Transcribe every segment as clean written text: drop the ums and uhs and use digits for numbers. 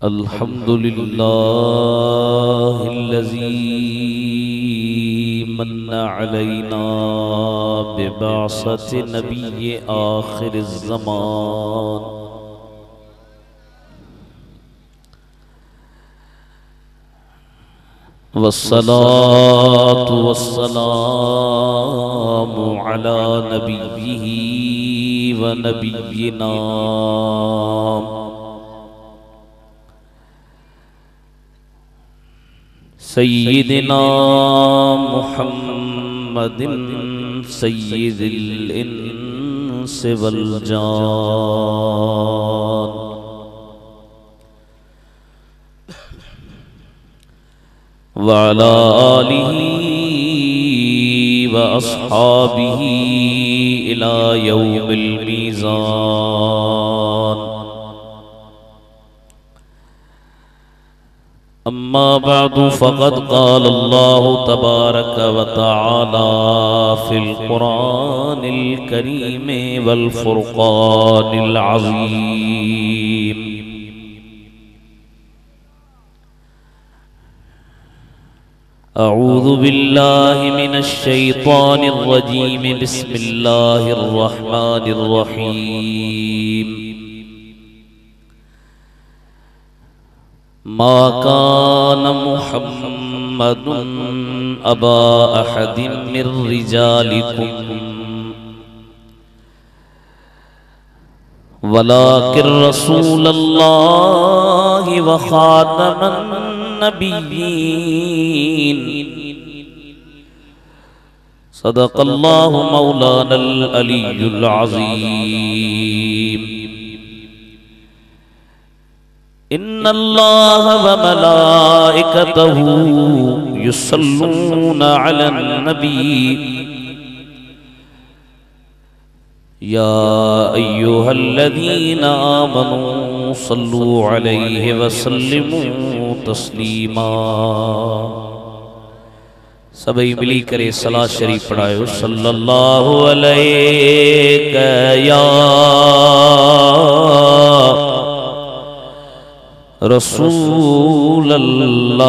अल्हम्दुलिल्लाहिल्लज़ी मन्ना अलैना बिबाअसति नबिय्य आखिरिज़ ज़मान वस्सलातु वस्सलामु अला नबिय्यिही व नबिय्यिना सय्यिदिना मुहम्मदिन सय्यिदिल इंस वल जान व अला आलिही व अस्हाबिही इला यौमिल मीज़ान। अम्मा बअदु फ़क़द क़ाल अल्लाहु तबारक व तआला फ़िल क़ुरानिल करीम वल फ़ुरक़ानिल अज़ीम। अऊज़ु बिल्लाहि मिनश शैतानिर रजीम बिस्मिल्लाहिर रहमानिर रहीम। मा कान मुहम्मदुन अबा अहदिम मिर रिजालिकुम वलाकिन रसूलल्लाहि व खातमन नबिय्यीन। सदक़ल्लाहु मौलानल अलीयुल अज़ीम। इन्नल्लाह व मलाइकतहु युसल्लूना अलन नबी या अय्युहल्लज़ीना आमनू सल्लू अलैहि व सल्लिमू तस्लीमा। सभी मिली करे सलात शरीफ पढ़ायो। सल्लल्लाहु अलैहि या रसूल अल्लाह।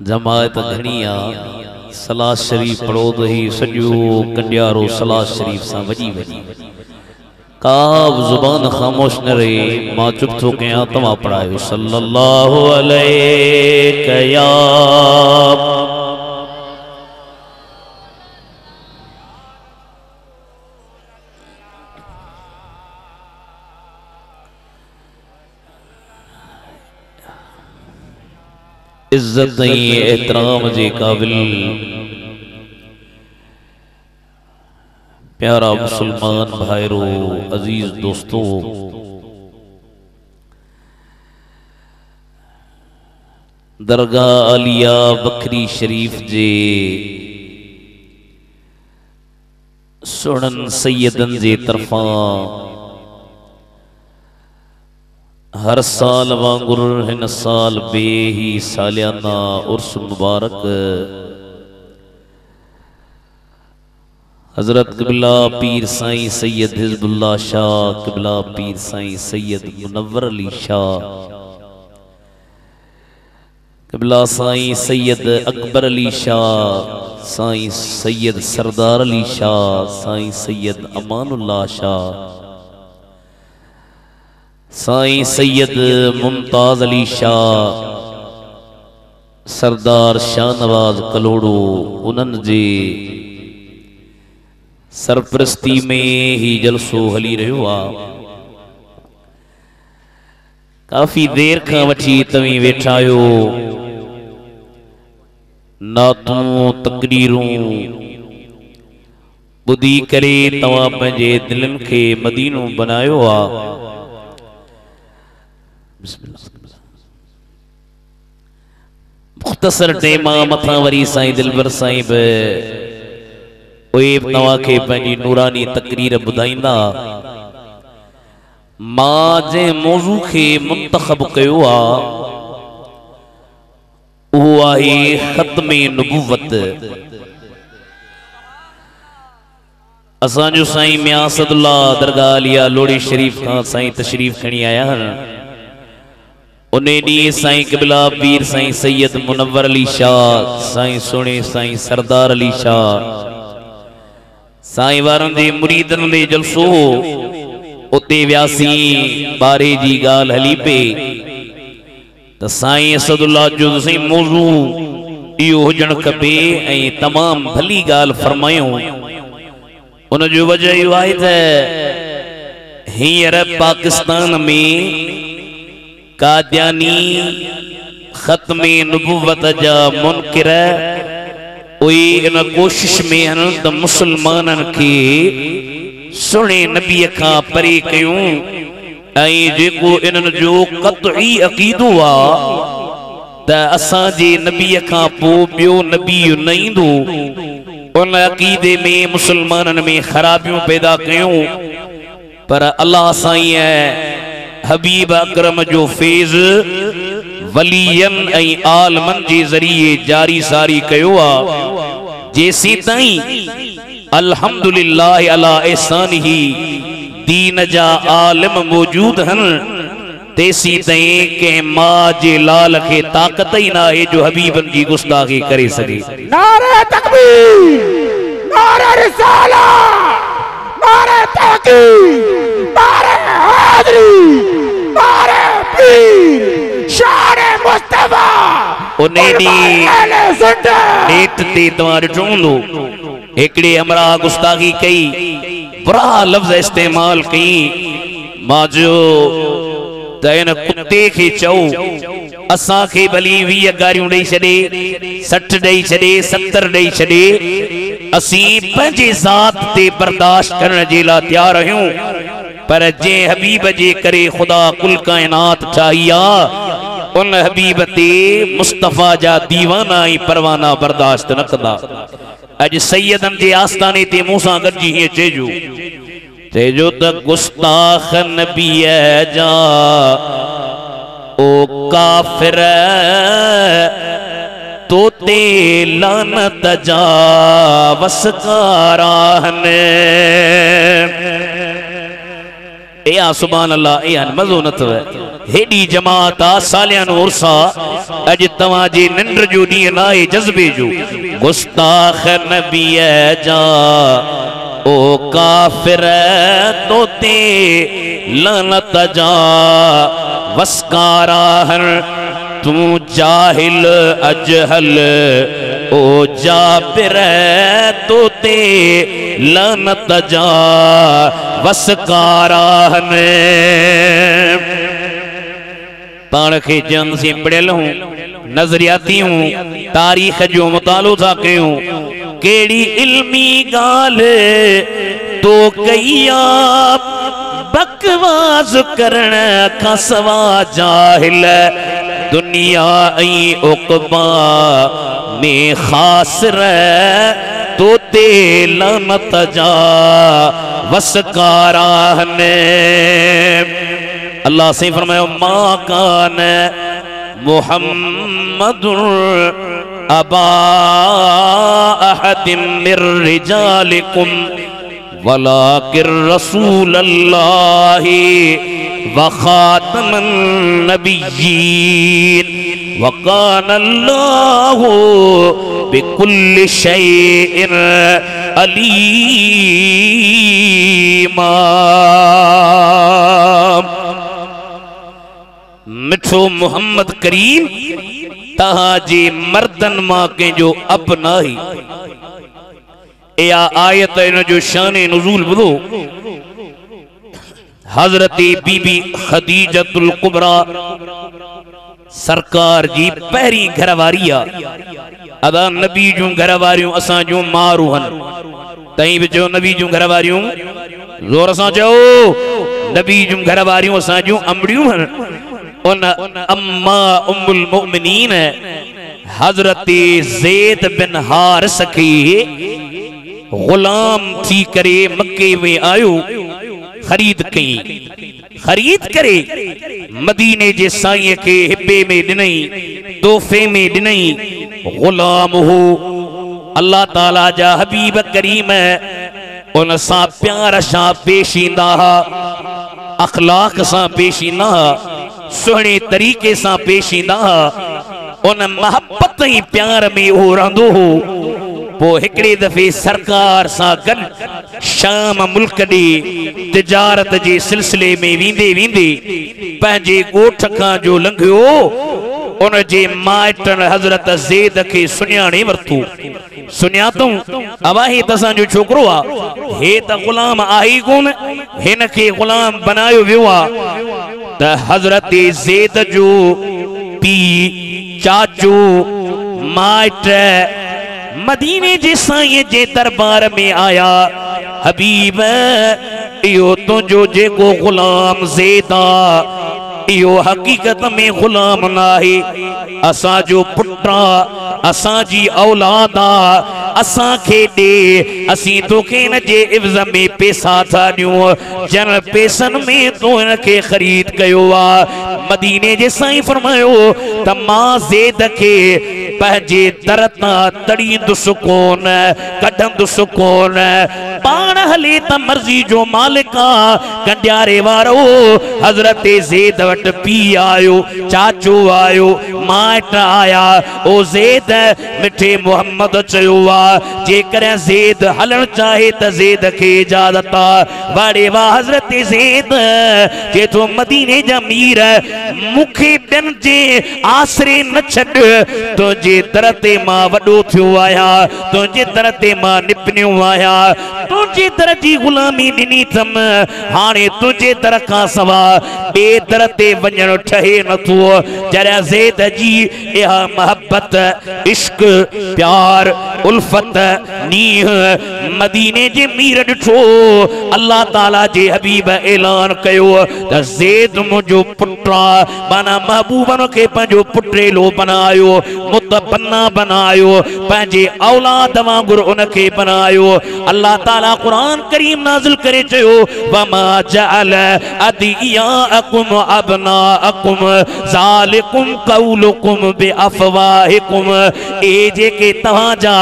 जमात घणिया सलात शरीफ पढ़ो तो ही सॼो कंडियारो सलात शरीफ सां वॼी वञे। का ज़ुबान ख़ामोश न रहे। मां चुप थो कयां, तव्हां पढ़ायो। सल्लल्लाहु अलैहि या इज्जत एहतराम जे काबिल प्यारा मुसलमान भाईरो, अजीज दोस्तों, दरगाह आलिया बकरी शरीफ जे सुणन सैयदन जे तरफा हर साल वांगुर हिन साल बे ही सालियाना उर्स मुबारक हजरत क़िबला पीर साईं सैयद हिज़्बुल्लाह शाह, क़िबला पीर साईं सैयद मुनव्वर अली शाह, क़िबला साईं सैयद अकबर अली शाह, साईं सैयद सरदार अली शाह, साईं सैयद अमानुल्लाह शाह, साईं सैयद मुमताज अली शाह, सरदार शाहनवाज कलोड़ो, उन्हनि जे सरपरस्ती में ही जलसो हली रहियो आहे। काफ़ी देर खां वठी तव्हीं वेठा आहियो। नातूं तकरीरूं ॿुधी करे तव्हां पंहिंजे दिलनि खे मदीनो बनायो आहे। मुख्तसर टेमा मथा वरी साईं दिलबर साईं बि उहे तव्हां खे पंहिंजी नूरानी तकरीर ॿुधाईंदा। मां जंहिं मौज़ू खे मुंतख़ब कयो आहे उहो आहे ख़त्मे नुबुवत। असांजो साईं मियां असदुल्ला दरगाह लिया लोड़ी शरीफ खां साईं तशरीफ खणी आया हन। उन ॾींहुं साईं क़िबला पीर साईं सैयद मुनव्वर अली शाह साईं सोने साईं सरदार अली शाह साईं वारनि जे मुरीदनि जे जलसो उते वियासीं। ॿारहे जी ॻाल्हि हली पे त साईं असदुल्ला जो साईं मौज़ू इहो हुजणु खपे ऐं तमामु भली ॻाल्हि फरमायूं। उन जो वजह इहो आहे त हींअर पाकिस्तान में कादियानी ख़त्मे नबुवत जा मुनकिर उहे इन कोशिश में आहिनि त मुसलमाननि खे सुहिणे नबीअ खां परे कयूं ऐं जेको इन्हनि जो क़त्ई अक़ीदो आहे त असांजे नबीअ खां पोइ ॿियो नबी न ईंदो, उन अक़ीदे में मुसलमाननि में ख़राबियूं पैदा कयूं। पर अल्लाह साईं हबीब अकरम जो फैज़ वलियन ऐं आलमन जे ज़रिए जारी सारी कयो आहे। जेसी ताईं अल्हम्दुलिल्लाह अला एहसानिही दीन जा आलिम मौजूद हन तेसी ताईं कंहिं मां जे लाल खे ताक़त ई न आहे जो हबीबन जी गुस्ताखी करे सघे। नारे तकबीर, नारे रिसाला, नारे तहकीक, नारे हैदरी, नारे पीर, शान मुस्तफा। उन्हें नेट ते तव्हां ॾिठो हूंदो हिकिड़े हमरा गुस्ताखी कई, बुरा लफ़्ज़ इस्तेमाल कई। मां जो त इन कुत्ते खे चओ असां खे भली 20 गारियूं ॾेई छॾे, 60 ॾेई छॾे, 70 ॾेई छॾे, असीं पंहिंजे ज़ात ते बर्दाश्त करण जे लाइ तयार आहियूं। पर जंहिं हबीब जे करे ख़ुदा कुल काइनात ठाही आहे उन हबीब ते मुस्तफ़ा जा दीवाना ऐं परवाना बर्दाश्त न कंदा। अॼु सैयदनि जे आस्थाने ते मूं सां गॾिजी हीअं चइजो त गुस्ताख नबीअ जा ओ काफ़िर तोते लानत जा वसकारा हन। या सुभान अल्लाह, या मज़ो न अथव। हेॾी जमात आ, सालियानो उर्सा, अॼु तव्हां जे निंड जो ॾींहुं न आहे, जज़्बे जो। गुस्ताख नबीअ जा ओ काफ़िर तोते लानत जा वसकारा हन। तू जाहिल अजहल ओ जाबिर तोते लानत जा वसकारा हन। पाण खे जंग से पढ़ियल हूं, नज़रियाती हूं, तारीख़ जो मुतालो था कयूं। केड़ी इल्मी गाल्हि तो कईया बकवास करण खां सवा जाहिल दुनिया ऐं उक़बा में ख़ासिर तोते लानत जा वसकारा हन। अल्लाह से फरमायो मां कान मुहम्मदुर अबा अहदिम मिर रिजालिकुम वलाकिर रसूलल्लाहि व खातमन नबिय्यीन व कानल्लाहु बिकुल्लि शैइन अलीमा। मिठो मोहम्मद करीम तहाजे मर्दन मां कंहिंजो अप नाही। या आयत इन जो शान नुज़ूल बुधो। हज़रत बीबी खदीजतुल कुबरा सरकार जी पहिरीं घरवारी आहे। अदा नबी जूं घरवारियूं असां जूं मारू हन, तई बि चओ नबी जूं घरवारियूं, ज़ोर सां चओ नबी जूं घरवारियूं असां जूं अमड़ियूं हन। उन अम्मा उम्मुल मोमिनीन हज़रत ज़ैद बिन हारिस खे गुलाम थी करे मक्के में आयो, खरीद कई, खरीद करे मदीने जे साईं के हिब्बे में दिनई, तोहफे में दिनई। गुलाम हो अल्लाह ताला जा हबीब करीम उन सां प्यार सां पेश ईंदा अखलाक सां पेश ईंदा सुहिणे तरीक़े सां पेश ईंदा उन मोहब्बत ही प्यार में वो रहंदो हो। वो हिकड़े दफे सरकार सां गॾु शाम मुल्क ॾे तिजारत जे सिलसिले में वींदे वींदे पंहिंजे ॻोठ खां जो लंघियो उन जे माइटनि हज़रत ज़ैद खे सुञाणे वरितो। सुञातऊं अवा हे त असांजो छोकिरो आ, हे त ग़ुलाम आहे कोन, हिन खे ग़ुलाम बनायो वियो आ। त हज़रत ज़ैद जो पी चाचू माइट मदीने जे साईं जे दरबार में आया। हबीब इहो तुंहिंजो जेको ग़ुलाम ज़ैद आ इहो हकीकत में ग़ुलाम नाहे, असांजो पुट आ, असांजी औलाद आ, असांखे ॾे, असीं तोखे हिन जे इवज़ में पैसा था ॾियूं, जन पैसनि में तो हिन खे ख़रीद कयो आ। मदीने जे साईं फरमायो त मां ज़ैद खे पंहिंजे दर तां तड़ींदुसि कोन, कढंदुसि कोन, पाण हले त मर्ज़ी जो मालिक आ। कंडियारे वारो हज़रत ज़ैद वटि पी आयो, चाचो आयो, माइट आया। ओ ज़ैद मिठे मोहम्मद चयो आ जेकर ज़ैद हलण चाहे त ज़ैद खे इजाज़त आ। वाड़े वाह हज़रत ज़ैद जे तो मदीने जा मीर मूंखे ॿियनि जे आसरे न छॾ, तुंहिंजे दर ते मां वॾो थियो आहियां, तुंहिंजे दर ते मां निपनियो आहियां, तुंहिंजे दर जी ग़ुलामी ॾिनी अथमि, हाणे तुंहिंजे दर खां सवा ॿिए दर ते वञणु ठहे नथो। जॾहिं ज़ैद जी इहा मोहब्बत इश्क प्यार उल्फत नीह मदीने जे मीर ॾिठो, अल्लाह ताला जे हबीब ऐलान कयो त ज़ैद मुंहिंजो पुटु आ, माना महबूबन खे पंहिंजो पुटेलो बनायो, मुतबन्ना बनायो, पंहिंजे औलाद वांगुरु उनखे बनायो। अल्लाह ताला कुरान करीम नाज़िल करे चयो वमा जअल अदियाकुम अबनाअकुम ज़ालिकुम कौलुकुम बिअफ़वाहिकुम, ए जेके तव्हांजा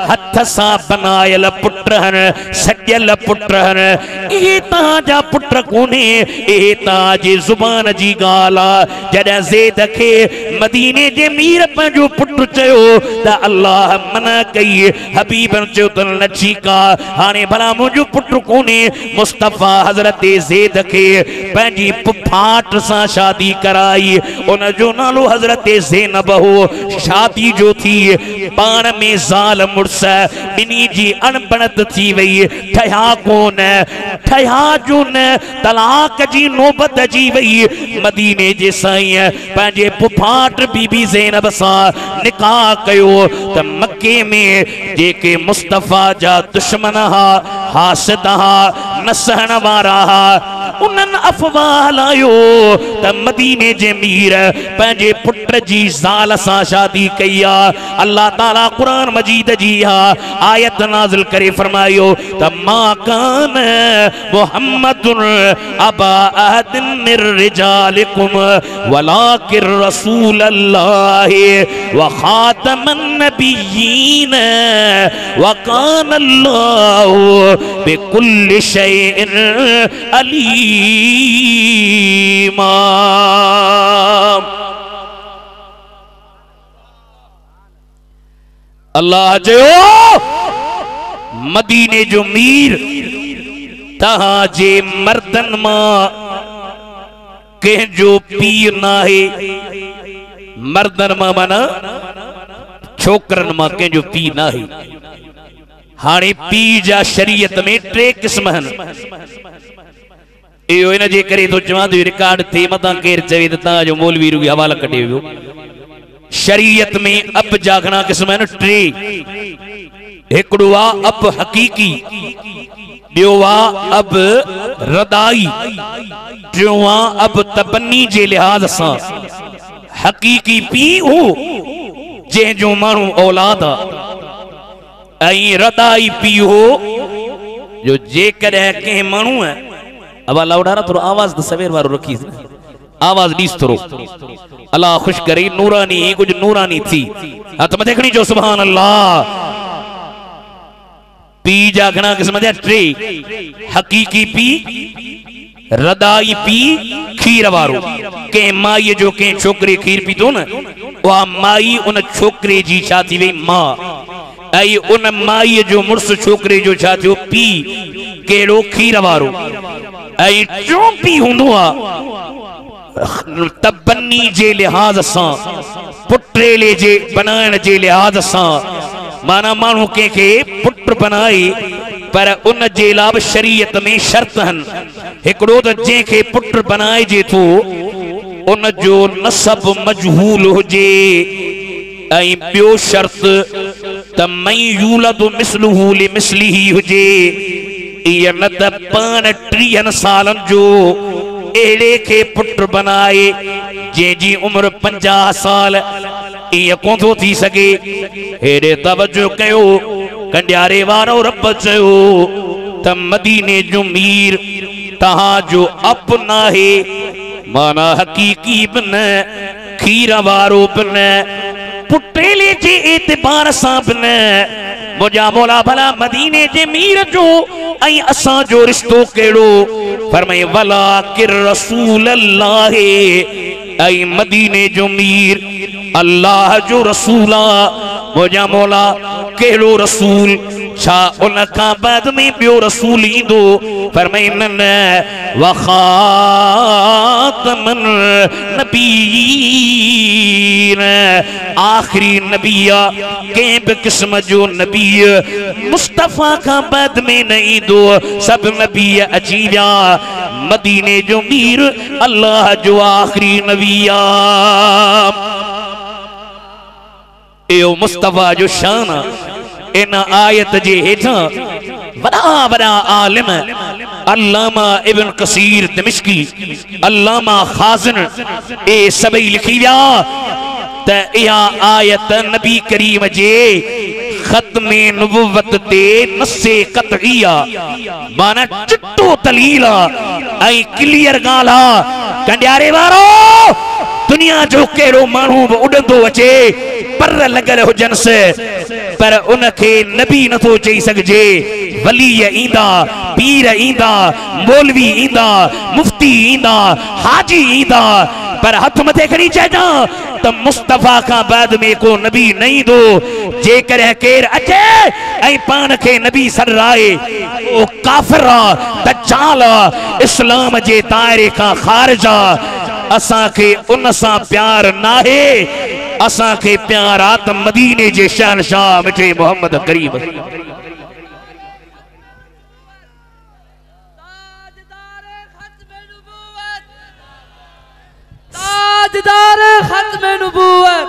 हथ सां बनायल पुट हन, सॼल पुट हन, इहे तव्हांजा पुट कोन्हे, इहे तव्हांजी ज़ुबान जी ॻाल्हि आ। जॾहिं ज़ैद खे मदीने जे मीर पंहिंजो पुट चयो त अल्लाह मना कई, हबीबन चयो त न ठीकु आ, हाणे भला मुंहिंजो पुट कोन्हे। मुस्तफ़ा हज़रत ज़ैद खे पंहिंजी फुफाट सां शादी कराई, उन जो नालो हज़रत ज़ैनब हो। शादी जो थी पाण में ज़ाल मुड़स ॿिन्ही जी अणबणत थी वई, ठहिया कोन, ठहिया जो न, तलाक जी नौबत अची वई। मदीने जे साईं पंहिंजे फुफाट बीबी ज़ैनब सां निकाह कयो त मक्के में जेके मुस्तफ़ा जा दुश्मन हा, हासिद हा, न सहण वारा हा, उन्हनि अफ़वाह हलायो त मदीने जे मीर पंहिंजे पुट जी ज़ाल सां शादी कई आ। अल्लाह ताला कुरान मजीद जी आयत नाज़िल करे फरमायो त मा कान मुहम्मदुन अबा अहदिन मिर रिजालिकुम वलाकिर रसूलल्लाहि व खातमन नबिय्यीन व कान अल्लाहु बिकुल्लि शैइन अलीमा। अल्लाह जो मदीने जो मीर तहां जे मर्दन मां कंहिंजो पीर नाहे, मर्दन मां माना छोकरन मां कंहिंजो पीर नाहे। हाणे पीर जा शरीयत में 3 क़िस्म हन, इहो इन जे करे तो चवां थो रिकॉर्ड थे मतां केर चवे त तव्हांजो मौलवी रुॻी हवाला कढे वियो। शरीयत में अब जा घणा क़िस्म आहिनि 3। हिकिड़ो आहे अब हकीकी, ॿियो आहे अब रदाई, टियों आहे अब तबन्नी जे लिहाज़ सां। हकीकी पीउ हो जंहिंजो माण्हू औलाद आहे, ऐं रदाई पीउ हो जो जेकॾहिं कंहिं माण्हू अब लाउडारा थोरो आवाज़ त सवेर वारो रखीस, आवाज़ ॾीस थोरो, अल्लाह खुश करे नूरानी कुछ नूरानी थी। हथ मथे खणी जो सुभान अल्लाह। पी जा घणा क़िस्म जा टे हकीकी पी रदाई पी खीर वारो के माई जो के छोकरे खीर पीतो न वा माई उन छोकरे जी छा थी वई मां आई उन माई जो मुर्स छोकरे जो छा थियो पी केड़ो खीर वारो आई चोपी हुंदो आ तबन्नी जे लिहाज सां पुट्रेले जे बनाइण जे लिहाज सां माना मानू के पुट बनाए पर उन जे लाभ शरीयत में शर्त हन एकड़ो त जे के पुट बनाए जे थो उन जो नसब मजहूल होजे आई बियो शर्त त मई यूलद मिसलहू लिमिसलिही होजे ये न त पान 30 सालन जो एड़े के पुट बनाए जे जी उम्र 50 साल ये कोन थो थी सके हेड़े तवज्जो कयो कंडियारे वारो रब चयो त मदीने जो मीर तहां जो अपना है माना हकीकी बन खीर वारो बन पुटेले जे एतबार सां बन मुझा मौला भला मदीने जे मीर जो आई असां जो रिश्तो केड़ो फरमाए वला किर रसूल अल्लाह आई मदीने जो मीर अल्लाह जो रसूला मुझा मौला केड़ो रसूल छा उन का बाद में बियो रसूल इंदो फरमाए न व खातमन नबीयीन आखिरी नबिया के भी किस्म जो नबी मुस्तफा का बाद में नहीं दो सब नबी अची विया मदीने जो मीर अल्लाह जो आखिरी नबिया यो मुस्तफा जो शान इन आयत जे हेठा बड़ा बड़ा आलिम अल्लामा इब्न कसीर दिमिश्की अल्लामा खाजिन ए सबई लिखी विया त इहा आयत नबी करीम जे खत्मे नबुव्वत ते नस्से कतईया माना चिट्टो दलील आई क्लियर गाला कंडियारे वारो दुनिया जो केड़ो मानू उड़ंदो अचे पर लगल हुजन से पर उनके नबी न तो चई सकजे वली इंदा पीर इंदा मौलवी इंदा मुफ्ती इंदा हाजी इंदा पर हथ मथे खड़ी चइजा त मुस्तफा का बाद में को नबी नहीं दो जे करे केर अचे ऐ पान के नबी सराए ओ काफिरा दज्जाल इस्लाम जे दायरे का खारिजा असा के उन सा प्यार नाहे असा के प्यार आत मदीने जे शहनशाह मिठे मोहम्मद करीम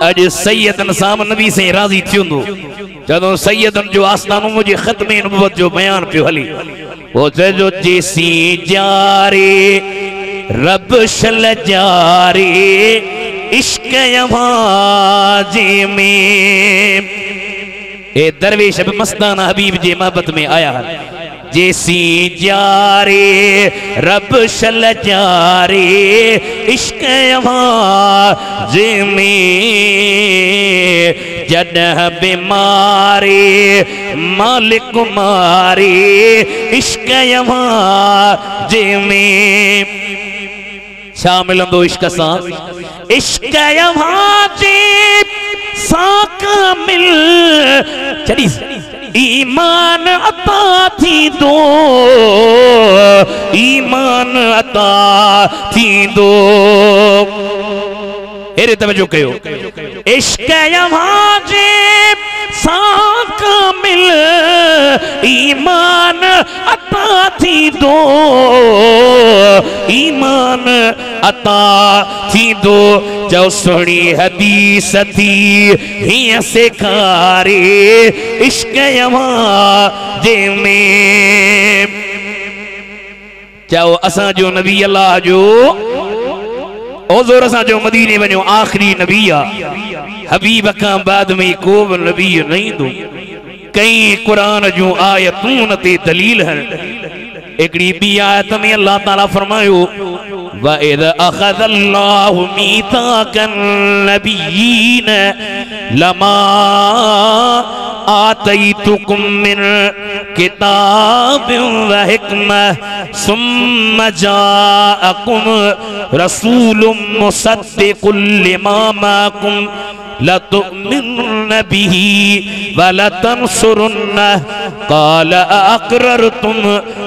अज सैयदन साम नबी से राजी थियुंदो जदों सैयदन जो आस्तानो मुझे खत्मे नबुवत जो बयान पियो हली वो जो जेसी जारे रब शल जारे इश्क आवाज़ में ए दरवेश अब मस्ताना हबीब जे मोहब्बत में आया है जैसी जारे रब शल जारे इश्क आवाज़ में जडह बीमारे मालिक मारे इश्क आवाज़ में छा मिलंदो इश्क सां इश्क आवाज़ सां कामिल चढ़ी ईमान अता थी दो ईमान अता थी दो हेरे तवज्जो कयो इश्क आवाज़ सां कामिल ईमान अता थी दो ईमान अता थी दो जो सुनी हदीस थी हिया सेखारे इश्क आवाज़ में चाहो असा जो नबी अल्लाह जो ओज़ोर असा जो मदीने वनो आखिरी नबी हबीब का बाद में को नबी नहीं दो कई कुरान जो आयतून ते दलील है एकड़ी बी आयत में अल्लाह ताला फरमायो वइद अखज़ल्लाहु मीताकन नबिय्यीन लमा आतैतुकुम मिन किताबिन व हिकमह सुम्मा जाअकुम रसूलुम मुसद्दिकुल लिमा माकुम लतुमिनुन्न बिही व लतंसुरुन्नह क़ाल अक़ररतुम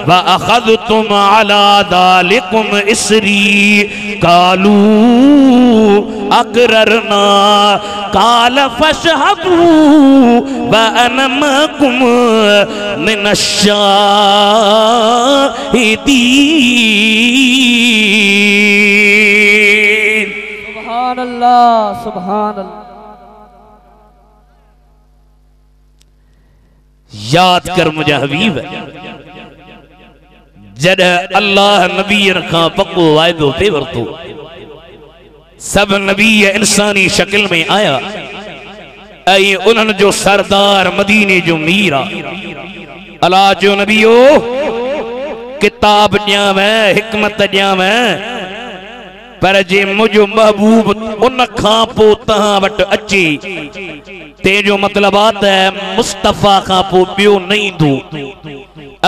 व अख़ज़तुम अला ज़ालिकुम इसरी क़ालू अक़ररना क़ाल फ़शहदू व अना मअकुम मिनश शाहिदीन। सुभान अल्लाह, सुभान अल्लाह। याद कर मुझे हबीब जड अल्लाह नबी खां पक्को वायदो पे वरतो सब नबी इंसानी शक्ल में आया ऐं उन्हनि जो सरदार मदीने जो मीर आ अल्लाह जो नबियो किताब ॾियां हिकमत ॾियां पर जे मुझो महबूब उन खां पो तहां वटि अचे तेजो मतलब आता है मुस्तफा का पो पियो नहीं दो।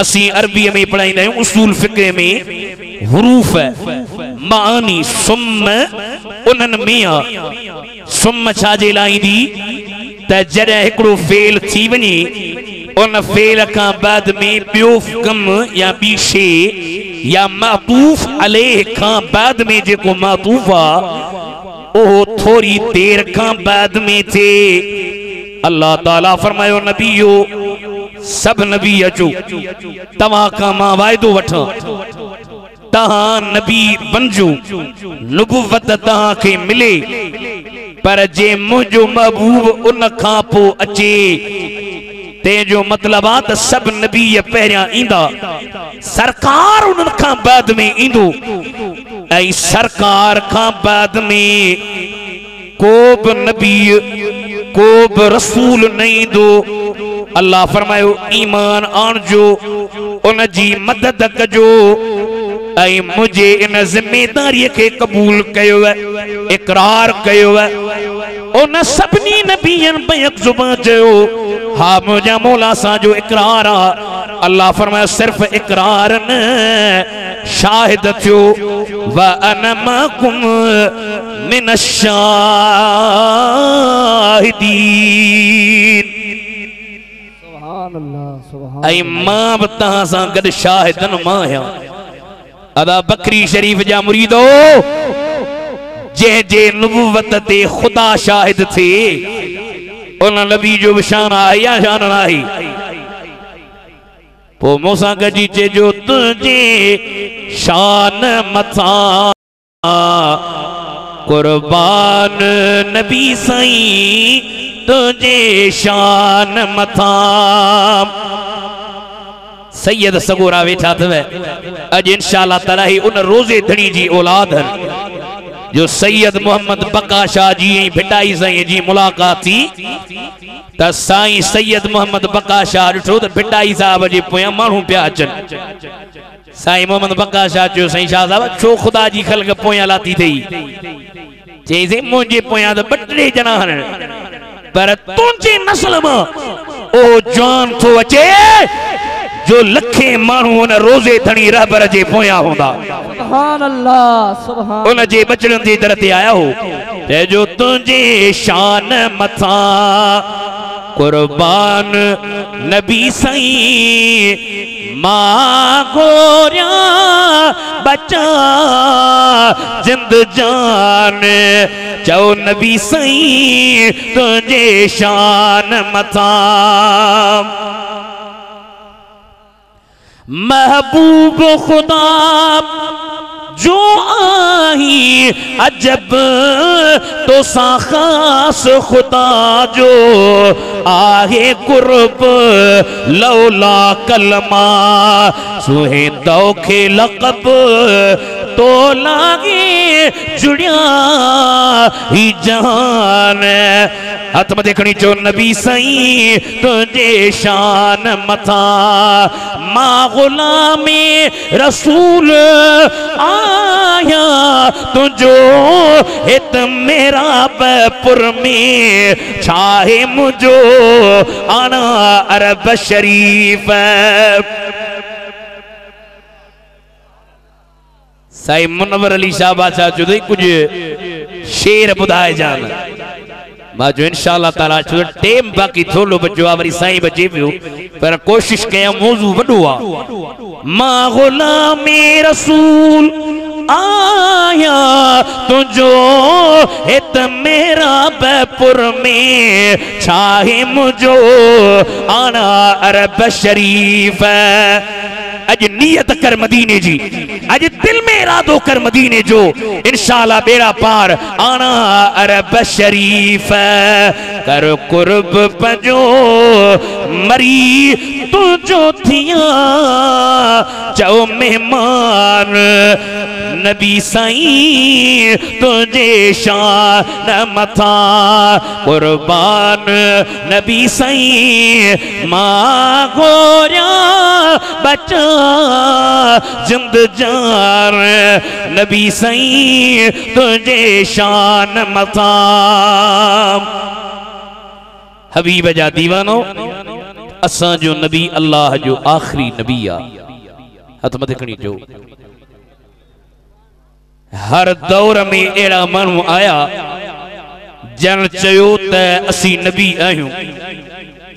असी अरबी में पढ़ाईंदा आहियूं उसूल फिक्र में हुरूफ मानी सुम उन्हनि में आ सुम छाजे लाइ ईंदी त जॾहिं हिकिड़ो फेल थी वञे उन फेल खां बाद में ॿियो कम या ॿी शइ या मातूफ अलैह खां बाद में जेको मातूफ आ ओहो थोड़ी देर खां बाद में थे। अल्लाह ताला फरमायो नबियो सब नबी अचो तव्हां खां मां वायदो वठां तहां नबी बनजो नुबुवत तहां खे मिले पर जे मुझो महबूब उन खां पो अचे तेजो मतलब आ त सब नबी पहिरियां ईंदा सरकार उन्हनि खां बाद में ईंदो ऐं सरकार खां बाद में को बि नबी को बि रसूल न ईंदो। अल्लाह फरमायो ईमान आणजो उन जी मदद कजो ऐं मुझे इन जिम्मेदारी के कबूल कयो इकरार कयो उन सभनी नबियन बैक जुबान चयो हा मुझा मौला सा जो इकरार आ। अल्लाह फरमाया सिर्फ इकरार न शाहिद थियो व अना मअकुम मिनश शाहिदीन। सुभान अल्लाह, सुभान ऐं मां बि तहां सां गॾु शाहिदन मां आहियां। अदा बकरी शरीफ जा मुरीदो जंहिं जे नुबुवत ते खुदा शाहिद थे उन नबी जो बि शान आहे या शान न आहे पो मूंसां गॾी चइजो तुंहिंजे शान मथां कुर्बान नबी साईं तुंहिंजे शान मथां। सैयद सगोरा वेठा अथव अज इंशाअल्लाह ताला ही उन रोजे धणी जी औलाद जो सैयद मोहम्मद बका शाह जी भिटाई साईं जी मुलाकात थी त साईं सैयद मोहम्मद बका शाह ॾिठो त भिटाई साहब जे पोयां माण्हू पिया अचनि। साईं मोहम्मद बका शाह चयो साईं शाह साहब छो ख़ुदा जी ख़ल्क़ पोयां लाती थई चईं मुंहिंजे पोयां त ॿ टे ॼणा आहिनि पर तुंहिंजे नस्ल मां ओ जवान थो अचे जो लखे माण्हू उन रोज़े धणी रहबर जे पोयां हूंदा। सुभान अल्लाह, सुभान उन जे बचड़नि जे दर ते आया हो जो तुंहिंजे शान मथां कुर्बान नबी साईं मां गोरिया बचा जिंद जान चओ नबी साईं तुंहिंजे शान मथां महबूब खुदा जो आई अजब तो सा खास खुदा जो आहे कुर्ब लौला कलमा सुहे तौखे लक़ब तो लागे जुड़िया ही जहान हथ में देखनी चो नबी साईं तुझे शान मथा मां गुलामे रसूल आया तुझो हित मेरा बैपुर में छाहे मुझो आना अरब शरीफ। साईं मुनव्वर अली शाह बादशाह जुदई कुछ शेर बुधाए जान बाजू इंशाअल्लाह ताला छो टेम बाकी थोलो बचो आ वरी साईं बचे पियो पर कोशिश कया मौजू वडो आ। मां गुलामे रसूल आया तुझो हित मेरा बैपुर में छाहे मुझो आना अरब शरीफ। अज नियत कर मदीने जी, अज दिल में इरादो कर मदीने जो, इंशाअल्लाह बेड़ा पार आना अरब शरीफ। कर कुर्ब पजो मरी तुझो थिया चओ मेहमान नबी साईं तुझे शान मथा कुर्बान नबी साईं मां गोरिया बचा जिंद जान नबी साईं तुझे शान मथा। हबीब जा दीवानो असां जो नबी अल्लाह जो आखिरी नबी आ। हथ मथे खणी जो हर दौर में एड़ा मानू आया जन चयो त असी नबी आयूं।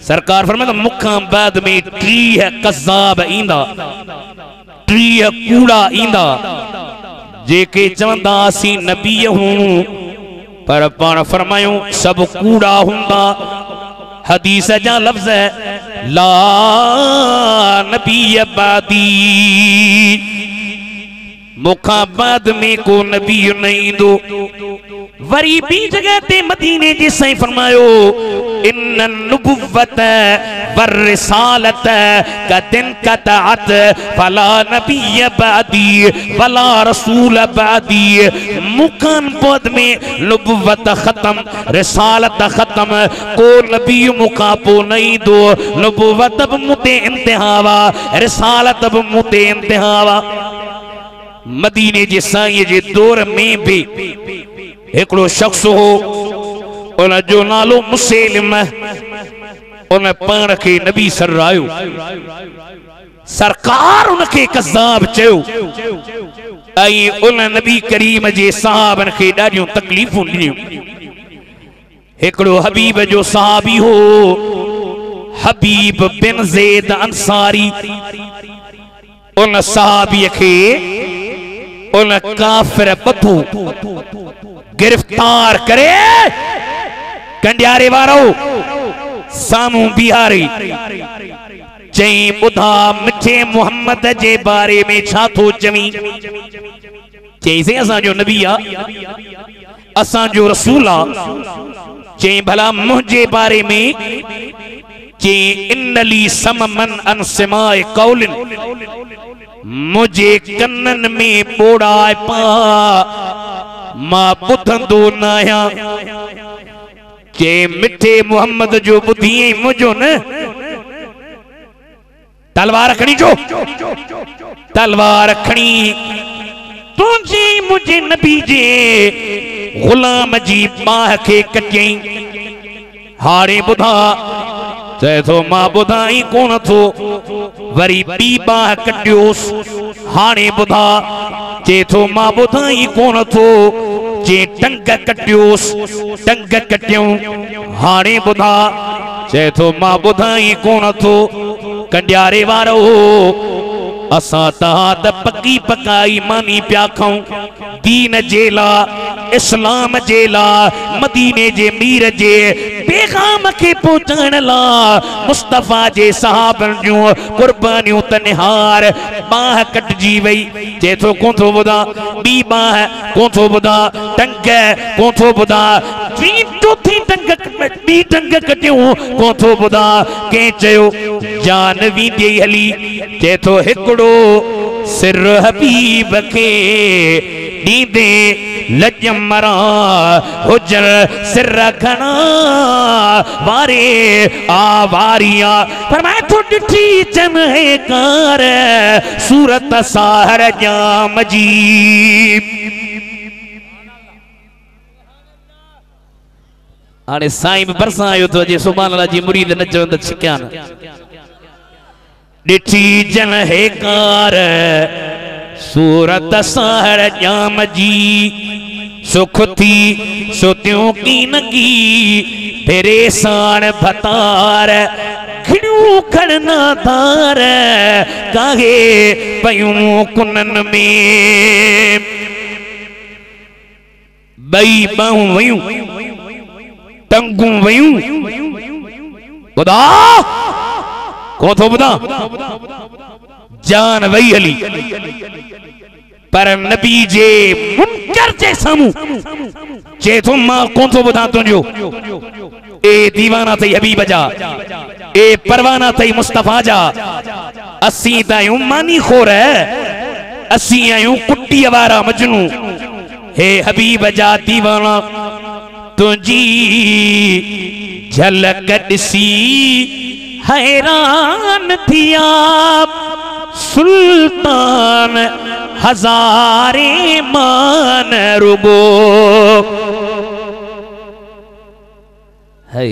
सरकार फरमाता मुखां बाद में 30 कज़ाब ईंदा, 30 कूड़ा ईंदा जेके चवंदा असी नबी हूं पर पाण फरमायूं सब कूड़ा हुंदा। हदीस जा लफ्ज़ है ला नबी बादी, मुखा बाद में को नबी नहीं दो। वरी भी जगह ते मदीने जी साईं फरमायो इन नुबुव्वत वर रिसालत कदिन कतअत फला नबी बादी वला रसूल बादी। मुखान बाद में नुबुव्वत खत्म, रिसालत खत्म, को नबी मुखा पो नहीं दो। नुबुव्वत अब मुते इंतहावा, रिसालत अब मुते इंतहावा। मदीने जे साईं जे दौर में भी एकड़ो शख्स हो उन जो नालो मुसैलिम, उन पाण के नबी सरायो। सरकार उनके कज़ाब चयो आई उन नबी करीम जे साहबन के ॾाढियूं तकलीफ़ूं ॾिनियूं। एकड़ो हबीब जो सहाबी हो हबीब बिन ज़ैद अंसारी। उन सहाबी के उन काफिर बधू गिरफ्तार करे कंडियारे वारो सामू बिहारी चई बुधा मिठे मोहम्मद जे बारे में छा थो चवी। चई से असा जो नबी आ, असा जो रसूल आ। चई भला मुझे बारे में चई इन्नली सममन अन सिमाए कौलिन, मुझे कन्नन में बोड़ा पा मां बुधंदो नाया। चे मिठे मोहम्मद जो बुधी मुझो न तलवार खणी जो, तलवार खणी तुझे मुझे नबी जे गुलाम जी बाह के कटई। हारे बुधा चए थो मां बुधाई कोन थो, वरी बी बाह कटियोस। हाणे बुधा चे थो मां बुधाई कोन थो, जे टंग कटियोस, टंग कटियूं। हाणे बुधा चे थो मां बुधाई कोन थो। कंडियारे वारो असा तहां त पकी पकाई मानी पिया खाऊं दीन जेला, इस्लाम जेला, मदीने जे मीर जे पैगाम के पहुंचाइण ला मुस्तफा जे सहाबन जूं कुर्बानियूं त निहार। बाह कटजी वई जे थो कोन थो ॿुधा, ॿी बाह कोन थो ॿुधा, टंग कोन थो ॿुधा, चौथी टंग ॿी टंग कटियूं कोन थो ॿुधा। कंहिं चयो जान वींदी हली, जे थो हिकिड़ो सिर हबीब के दीदे लजमरा हुजर सिर रखना वारे आवारिया फरमाए तो डिठी चमकार सूरत साहर जाम जी हाणे साईं बरसां आयो तो अजे सुभान अल्लाह जी मुरीद न चवंद छिकियान डिठी जन हेकार सूरत साहर जाम जी सुख थी सोत्यों की नगी फेरे साण भतार खिड़ू खड़ना तार काहे पयूं कुनन में बई बाहूं वयूं टंगू वयूं खुदा को तो बुधा जान वही हली पर नबी जे मुनकर जे सामू चे तो मां कौन तो बुधा तुझो ए दीवाना थई हबीब जा ए परवाना थई मुस्तफा जा असी तायूं मानी खोर असी आयूं कुट्टी वारा मजनू हे हबीब जा दीवाना तुझी झलक दिसी हैरान थिया सुल्तान हजारे मान रुगो है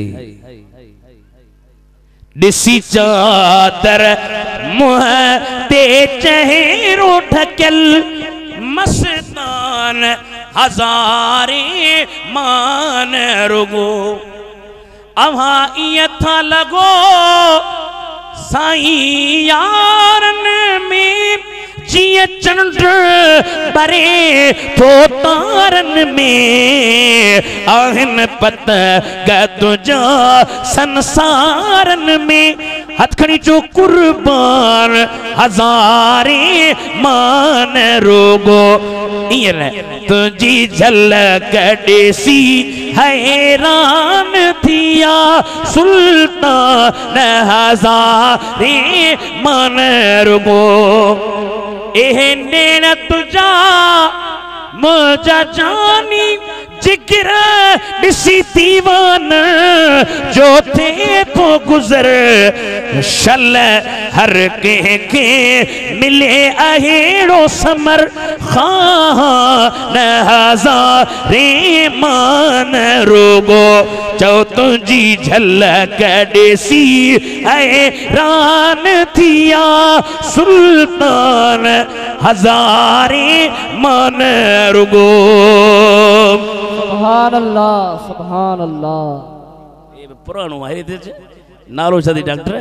दिसी चादर मुह ते चेहरो ढकल मस्तान हजारे मान रुगो अवा इं था लगो साईं यारन में जिए चंड बरे तो तारन में आहन पत तुझा संसारन में हथखड़ी जो कुर्बान हजारे मान रोगो तुझी झलक देसी हैरान थिया सुल्तान हजारे मान रुगो एह नेण तुझा मुझा जानी जिगर दिसी दीवान जो थे तो गुजर शल हर के मिले अहेड़ो समर खान हजारे मान रोगो चो तुझी झलक देसी हैरान थिया सुल्तान हजारे मान रुगो सुभान अल्लाह सुभान अल्लाह ये पुराणो है ते नालो छदी डॉक्टर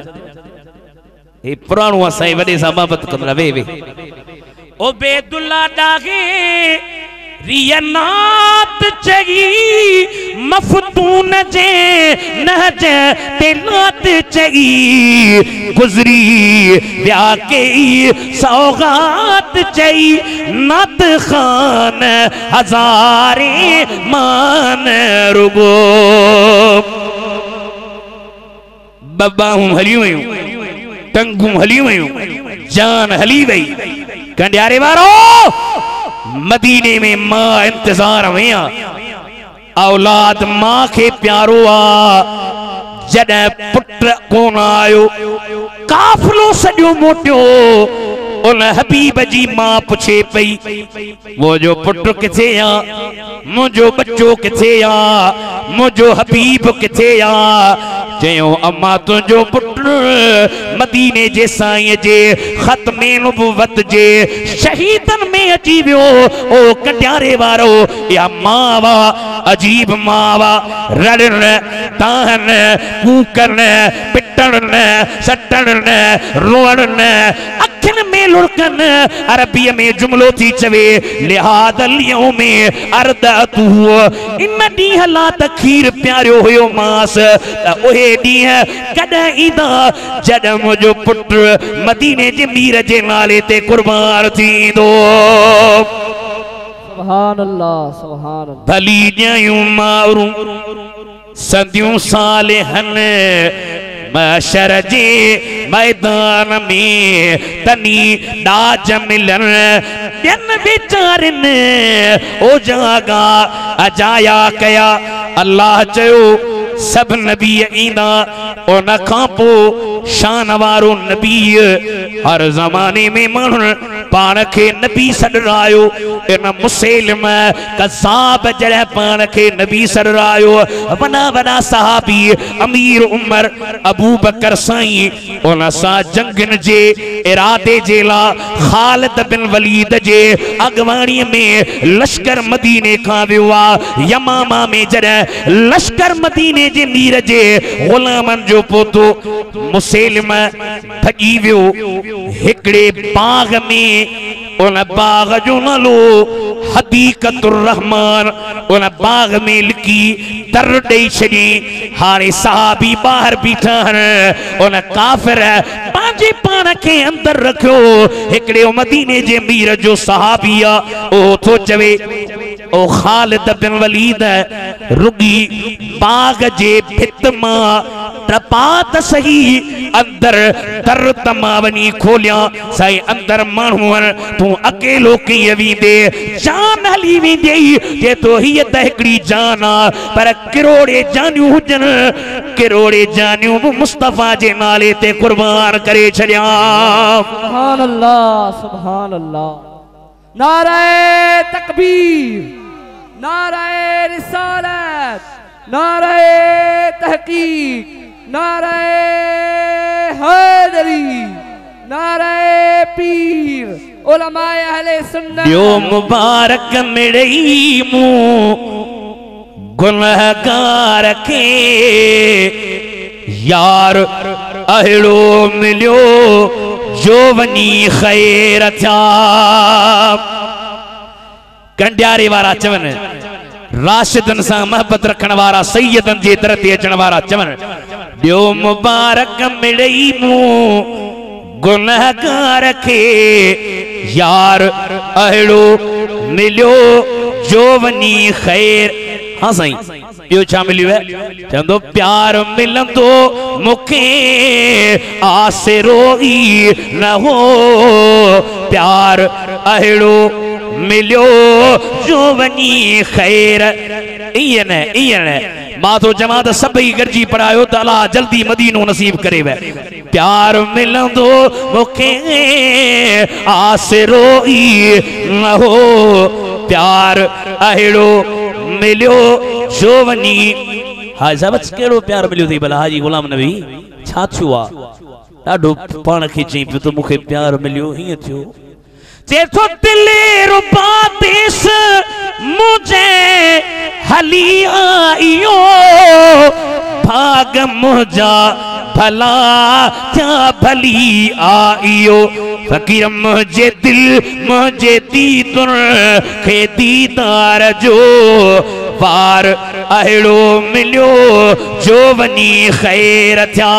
ये पुराणो साईं वडे सा बाबत कंदा वे ओबेदुल्ला डागे रियनात चगी मफतून जे नहज तेनात चगी गुजरी व्या के सौगात चई नत खान हजारे मान रुगो बब्बा हूं हली वयूं टंगू हली वयूं जान हली वई कंडियारे वारो मदीने में मां इंतजार हुआ औलाद मां के प्यारो आ जद पुत्र कोन आयो काफिलो सॼो मोटियो उन हबीब जी मां पुछे पई वो जो पुत्र किथे आ मुझो बच्चो किथे आ मुझो हबीब किथे आ चयो अम्मा तुझो पुत्र मदीने जे साईं जे खत्मे नबुवत जे शहीदन में अची वियो ओ कंडियारे वारो या मावा अजीब मावा रड़न ताहन कूकन पिटन सटन रोअण अखिन में लुड़कन अरबी में जुमलो थी चवे लिहादल में अर्दतु इन ॾींहं ला त खीर प्यारियो हुयो मास ओहे ॾींहं कॾहिं ईंदा जॾहिं मुंहिंजो पुत्र मदीने जे मीर जे नाले ते कुर्बान थींदो सुभान अल्लाह सुभान अल्लाह भली ॼायूं मावरूं सदियूं सालिहन महशर जे मैदान में तनी डाज मिलन बिन बेचारन ओ जागा अजाया कया अल्लाह चयो सब नबी ईंदा उन खां पोइ शान वारो नबी हर ज़माने में माण्हुनि पाण खे नबी सॾरायो इन मुसैलिम कज़्ज़ाब जॾहिं पाण खे नबी सॾरायो वॾा वॾा सहाबी अमीर उमर अबू बकर साईं उन सां जंगनि जे इरादे जे लाइ ख़ालिद बिन वलीद जे अॻवाणीअ में लश्कर मदीने खां वियो आहे यमामा में जॾहिं लश्कर मदीने जे मीर जे ग़ुलामनि जो पोतो मुसैलिम भॼी वियो हिकिड़े बाग में उन बाग जो नालो हदीक़तुर रहमान उन बाग में लिखी दर ॾेई छॾी हाणे सहाबी ॿाहिरि बीठा आहिनि उन काफ़िर पंहिंजे पाण खे अंदरि रखियो हिकिड़े मदीने जे मीर जो सहाबी आहे उहो थो चवे ओ ख़ालिद बिन वलीद रुगी बाग जे भित मां टपा त सही अंदर दर तमा वञी खोलिया साईं अंदर माण्हू तूं अकेलो कीअं वेंदे जान हली वेंदे जे तो हीअ त हिकिड़ी जान आहे पर किरोड़े जानियूं हुजनि किरोड़े जानियूं बि मुस्तफ़ा जे नाले ते कुर्बान करे छॾिया सुभान अल्लाह नारे तकबीर नारे रिसालत नारे तहकीक नारे हैदरी नारे पीर उलमाए अहले सुन्नत यो मुबारक मिड़ई मुंह गुनहगार के यार अहिड़ो मिलियो जो वनी खैर था कंडियारे वारा चवन राशिदन सा मोहब्बत रखण वारा सैयदन जे दर ते अचण वारा चवन ॿियो मुबारक मिड़ई मुंह गुनहगार के यार अहिड़ो मिलियो जो वनी खैर हाँ साईं ॿियो छा मिलियो आहे चवंदो प्यार मिलंदो मूंखे आसिरो ई न हो प्यार अहिड़ो मिलियो जो वनी खैर ईअं न मां तो जमा त सभई गॾिजी पढ़ायो त अल्लाह जल्दी मदीनो नसीब करे वे प्यार मिलंदो मूंखे आसिरो ई न हो प्यार अहिड़ो मिलियो जो वनी हाजी साहब कहिड़ो प्यार मिलियो अथई भला हाजी गुलाम नबी छा थियो आहे ॾाढो पाण खे चई पियो त मूंखे प्यार मिलियो हीअं थियो चेथो दिले रुबा देश मुझे हली आइयो भाग मुझा भला क्या भली आइयो फकीर मुझे दिल मुझे दीदुर खे दीदार जो वार अहिड़ो मिलियो जो वनी खैर थिया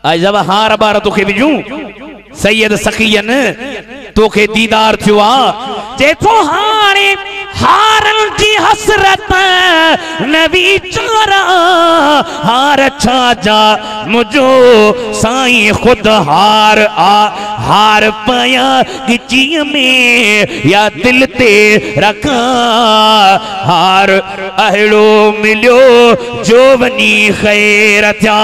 आई जब हार बार तोखे विझूं सैयद सखियन तोखे दीदार थियो आ जेको हाणे हारन जी हसरत नबी चारा हार छा जा मुझो साईं खुद हार आ हार पाया गिची में या दिल ते रखा हार अहिड़ो मिलियो जो वनी खैर थिया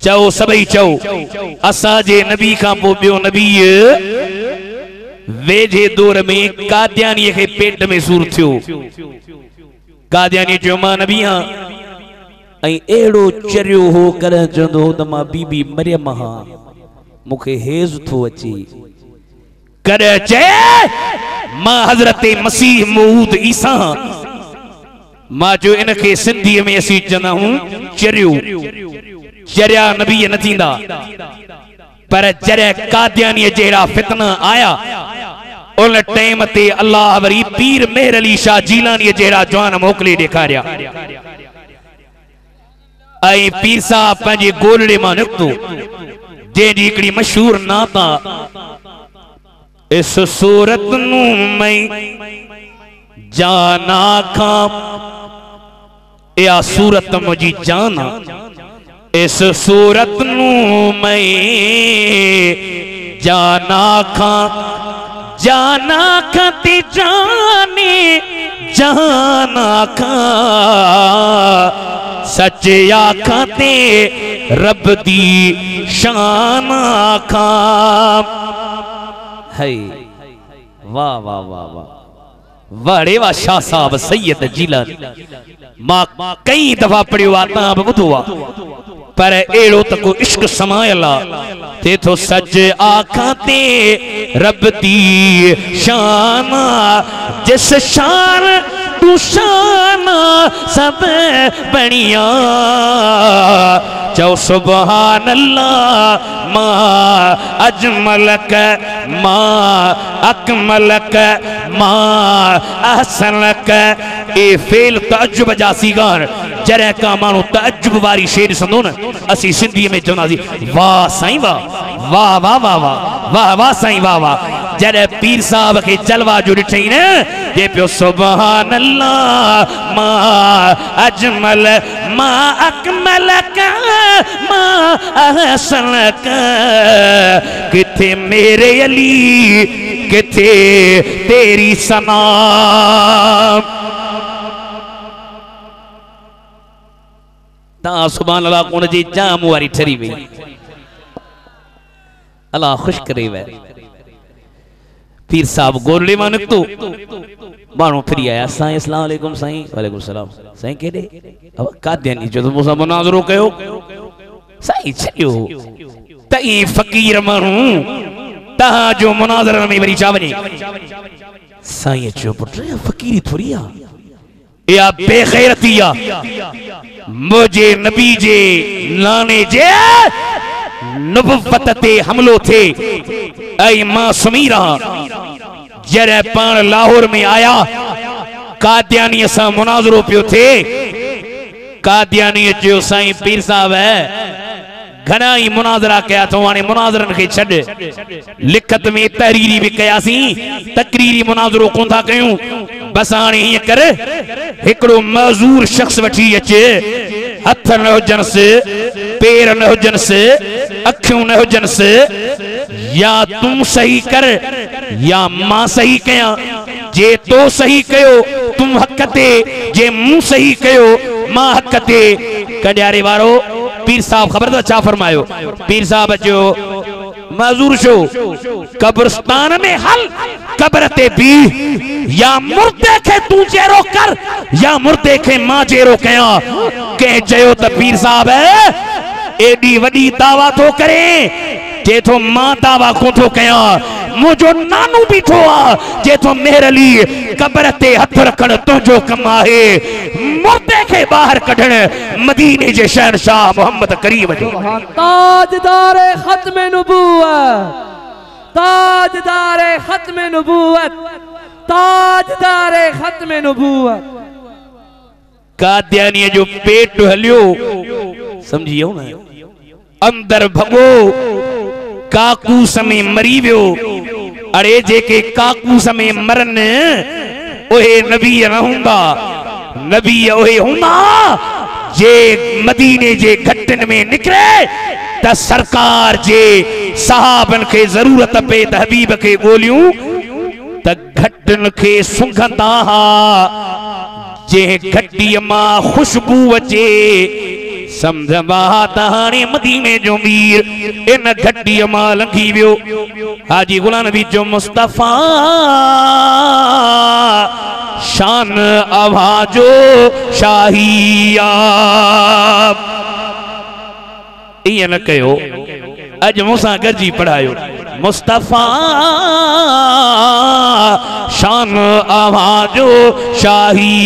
चओ सभई चओ असांजे नबी खां पोइ ॿियो नबी वेझे दौर में कादियानी के पेट में सूर थियो कादियानी चयो मां नबी हां ऐं एड़ो चरियो हो कर चंदो त मां बीबी मरियम हां मुखे हेज़ थो अचे कर चे मां हज़रत मसीह मऊद ईसा मां जो इनके सिंधी में असी चंदा हूं चरियो चरिया नबी न थींदा पर जॾहिं कादियानी जहिड़ा फितना आया उन टाइम ते अल्लाह वरी पीर मेहर अली शाह जीलानी जहिड़ा जवान मोकिले ॾेखारिया ऐं पीर साहब पंहिंजे गोलड़े मां निकितो जंहिंजी हिकिड़ी मशहूर नात आहे इस सूरत नू मैं जाना खां या सूरत मुंहिंजी जान इस सूरत नू मैं जाना खा ते जाने जाना खा सच आखा ते रब दी शान आखा है। वाह वाह वाह वाह वाड़े वाह शाह साहब सैयद जिलानी मां कई दफा पढ़ियो आता बुधो पर एड़ो तक इश्क समायला ते तो सच आखा ते रब दी शान जिस शान तू शान सब बनिया चौ सुबहान अल्लाह मां अजमलक मां अकमलक मां अहसनक ए फेल तअज्जुब जासी गान जरे का मानो तअज्जुब वारी शेर संदो न असी सिंधी में चवंदा सी वाह साईं वाह वाह वाह वाह वाह वाह वाह साईं वाह वाह जरे पीर साहब के जलवा जो ॾिठई न ये पियो सुबहान अल्लाह मां अजमल मां अकमलक मां अहसनक किथे मेरे अली किथे तेरी सना ता सुभान अल्लाह कोन जी जाम वारी ठरी वे अल्लाह खुश करे वे पीर साहब गोरले मा निकतो मानो फिरी आया साईं अस्सलाम वालेकुम साईं वालेकुम सलाम साईं केडे अब कादियानी जो मुसा मुनाज़रो कयो साईं छयो तई फकीर मानू ता जो मुनाज़रा में वरी चावने साईं चो पुट फकीरी थोड़ी आ या बेगैरतिया मुझे नबी जे लाने जे नबुव्वत ते हमलो थे ऐ मां सुमीरा जरे पान लाहौर में आया कादियानी सा मुनाज़रो पियो थे कादियानी जो साईं पीर साहब है घना ही मुनाज़रा कया तो हाणे मुनाज़रन के छड लिखत में तहरीरी भी कयासी तकरीरी मुनाज़रो कोन था कयूं बस हाणे हिय कर हिकड़ो मज़ूर शख्स वठी अचे हथ न हुजन से पैर न हुजन से अखियों न हुजन से या तुम सही कर या मां सही कया जे तो सही कयो तुम हक ते जे मुंह सही कयो मां हक ते कड्यारे वारो पीर साहब खबर तो छा फरमायो पीर साहब जो मजूर शो कब्रिस्तान में हल कब्र ते भी या मुर्दे के तू जेरो कर या मुर्दे के मां जेरो कया के जयो त पीर साहब है एडी वडी दावा तो करे जे तो मां दावा को तो कया मुझो नानू बीठो आ जे तो मेरे लिए कब्र ते हथ रखण तो जो कम आहे मुर्दे के बाहर कढण मदीने जे शहंशाह मोहम्मद करीम जो ताजदारे खत्म नबूवत ताजदारे खत्म नबूवत ताजदारे खत्म नबूवत कादियानी जो पेट हलियो समझियो ना अंदर भगो काकू समय मरी वियो अरे जेके काकू समय मरन ओहे नबी न हुंदा नबी ओहे हुंदा जे मदीने जे घटन में निकरे त सरकार जे सहाबन के जरूरत पे त हबीब के गोलियूं त घटन के सुंघंदा जे घटी मां खुशबू अचे समझबा ताने मदीने जो मीर इन घटी मां लंघी वियो हाजी गुलाम नबी जो मुस्तफा शान आवाजो शाहिया इए न कयो अज मूसा गरजी पढ़ायो मुस्तफा शान आवाजो शाही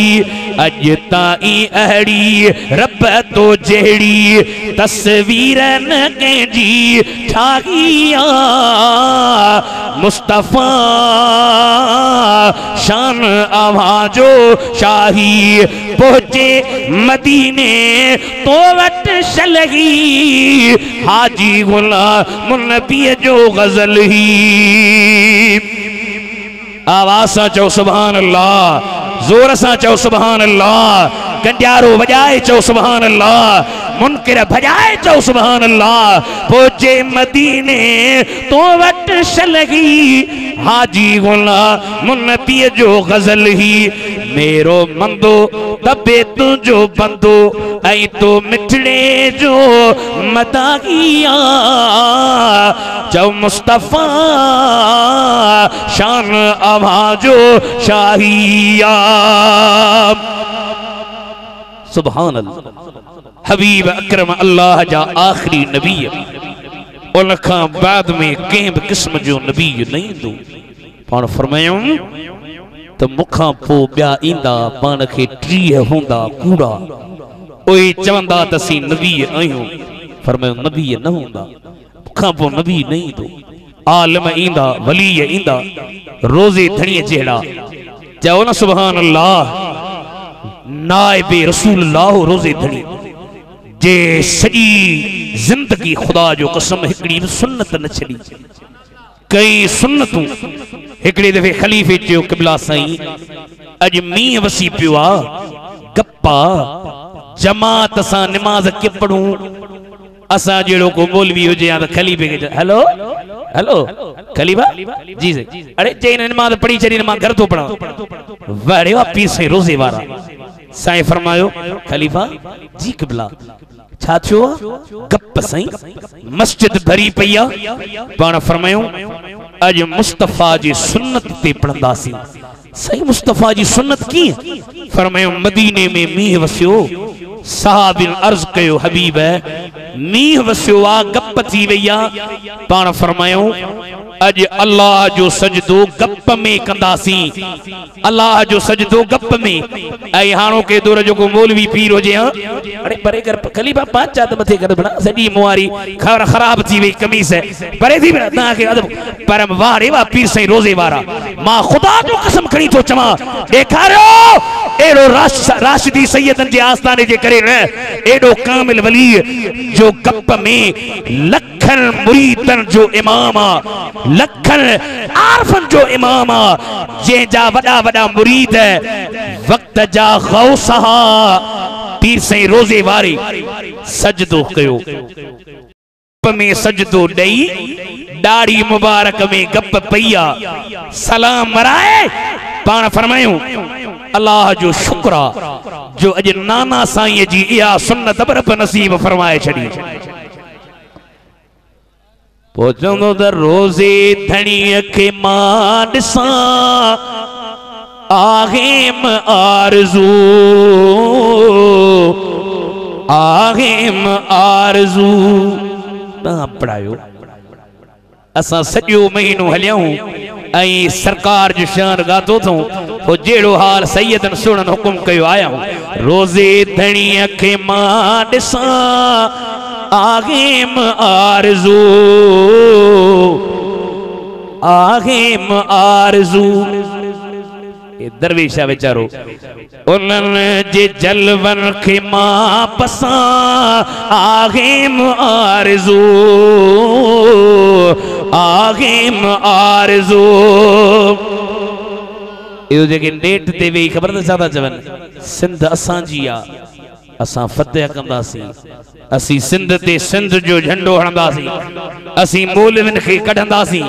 अज ताई अहड़ी रब तो जेड़ी तस्वीरन के जी ठागिया मुस्तफा शान आवाजो शाही पहुंचे मदीने तो वट शलगी हाजी गुलाम नबी जो गजल ही आवाज सा चो सुभान अल्लाह जोर सा चो सुभान अल्लाह कंड्यारो बजाए चो सुभान अल्लाह मुनकिर भजाए चो सुभान अल्लाह। पोजे मदीने तो वट शलगी हाजी गुलाम मुन्नती जो गजल ही मेरो मंदो दबे तुझो बंदो आई तो मिठड़े जो मदागिया जब मुस्तफा शान आवाजो शाहिया। सुभान अल्लाह। हबीब अकरम अल्लाह जा आखिरी नबी उनखां बाद में कंहिं बि क़िस्म जो नबी नहीं दो। पाण फरमायूं त मुखां पोइ ॿिया ईंदा पाण खे 30 हूंदा कूड़ा उहे चवंदा त असीं नबी आहियूं। फरमायूं नबी न हूंदा मुखां पोइ नबी न ईंदो। आलिम ईंदा वली ईंदा रोज़े धणीअ जहिड़ा चओ न सुभान अल्लाह। नाइबे रसूलुल्लाह रोज़े धणी जे सॼी जिंदगी खुदा जो कसम हिकड़ी सुन्नत न छड़ी कई सुन्नतूं। हिकड़े दफ़े खलीफ़े चयो क़िबला साईं अॼु मींहुं वसी पियो आहे गप्पा जमात सां निमाज़ कीअं पढ़ूं। असां जहिड़ो को मौलवी हुजे या त खलीफ़े खे हेलो हेलो खलीफ़ा जी साईं अरे चई निमाज़ पढ़ी छॾी मां घर थो पढ़ां। वड़े पीर साईं रोज़े वारा साईं फरमायो खलीफ़ा जी क़िबला छा थियो गप साईं मस्जिद भरी पई आहे। पाण फरमायूं अॼु मुस्तफ़ा जी सुन्नत ते पढ़ंदासीं। सही मुस्तफ़ा जी सुन्नत कीअं? फरमायूं मदीने में मींहुं वसियो सहाबिन अर्ज़ कयो हबीब मींहुं वसियो आ गप थी वई आहे। पाण फरमायूं अॼु अल्लाह जो सजदो गप में कंदासीं। अल्लाह जो सजदो गप में। ऐं हाणोके दौर जो को मौलवी पीर हुजे अरे परे कर खलीफ़ा 5 चात मथे कर बना सॼी मुआरी ख़राब थी वई कमीस परे थी बना तव्हांखे अदब पर वाह रे वाह पीर साईं रोज़े वारा मां खुदा जो कसम खणी थो चवां ॾेखारियो एड़ो राशिदी सैयदन जे आस्थाने जे करे न एड़ो कामिल वली जो गप में लखन मुरीदन जो इमाम आ लखन आरफन जो इमाम आ जे जा वडा वडा मुरीद वक्त जा गौस पीर साईं रोज़े वारे सजदो कयो गप में सजदो ॾेई दाढ़ी मुबारक में गप पईया सलाम मराए पाण फरमायूं अल्लाह जो शुक्र जो अज नाना साईं जी इहा सुन्नत रब नसीब फरमाए छड़ी। पहुचंदो त रोज़े धणीअ खे मां ॾिसां आहेम आरज़ू आहेम आरज़ू। तव्हां पढ़ायो असां सॼो महीनो हलियूं ऐं सरकार जो शान गातो थो पोइ जहिड़ो हाल सैयदन सुणन हुकुम कयो आहियूं रोज़े धणीअ खे मां ॾिसां आहेम आरज़ू आहेम आरज़ू। दरवेश वेचारो उन्हनि जे जलवन खे मां पसां आहेम आरज़ू आहेम आरज़ू। इहो जेके नेट ते वेही ख़बर न छा था चवनि सिंध असांजी आहे असां फतेह कंदासीं असीं सिंध ते सिंध जो झंडो हणंदासीं असीं मौलविन खे कढंदासीं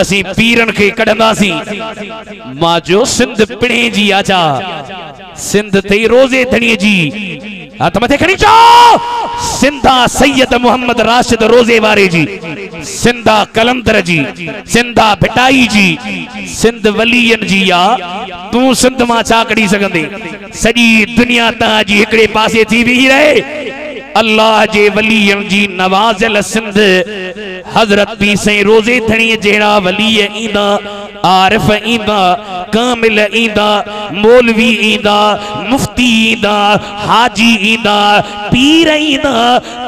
असीं पीरन खे कढंदासीं। मां जो सिंध पिणे जी आचा सिंध ते रोज़े धणीअ जी हथ मथे खणी चो सिंधा सैयद मोहम्मद राशिद रोज़े वारे जी सिंधा कलंदर जी सिंधा भिटाई जी सिंध वलियन जी या तू सिंध मां छा कढी सघंदे सॼी दुनिया तव्हां जी हिकिड़े पासे थी बीही रहे। अल्लाह जे वलियन जी नवाज़ल सिंध हज़रत पीर साईं रोज़े धणीअ जहिड़ा वली ईंदा आरिफ ईंदा कामिल ईंदा मौलवी ईंदा मुफ्ती ईंदा हाजी ईंदा पीर ईंदा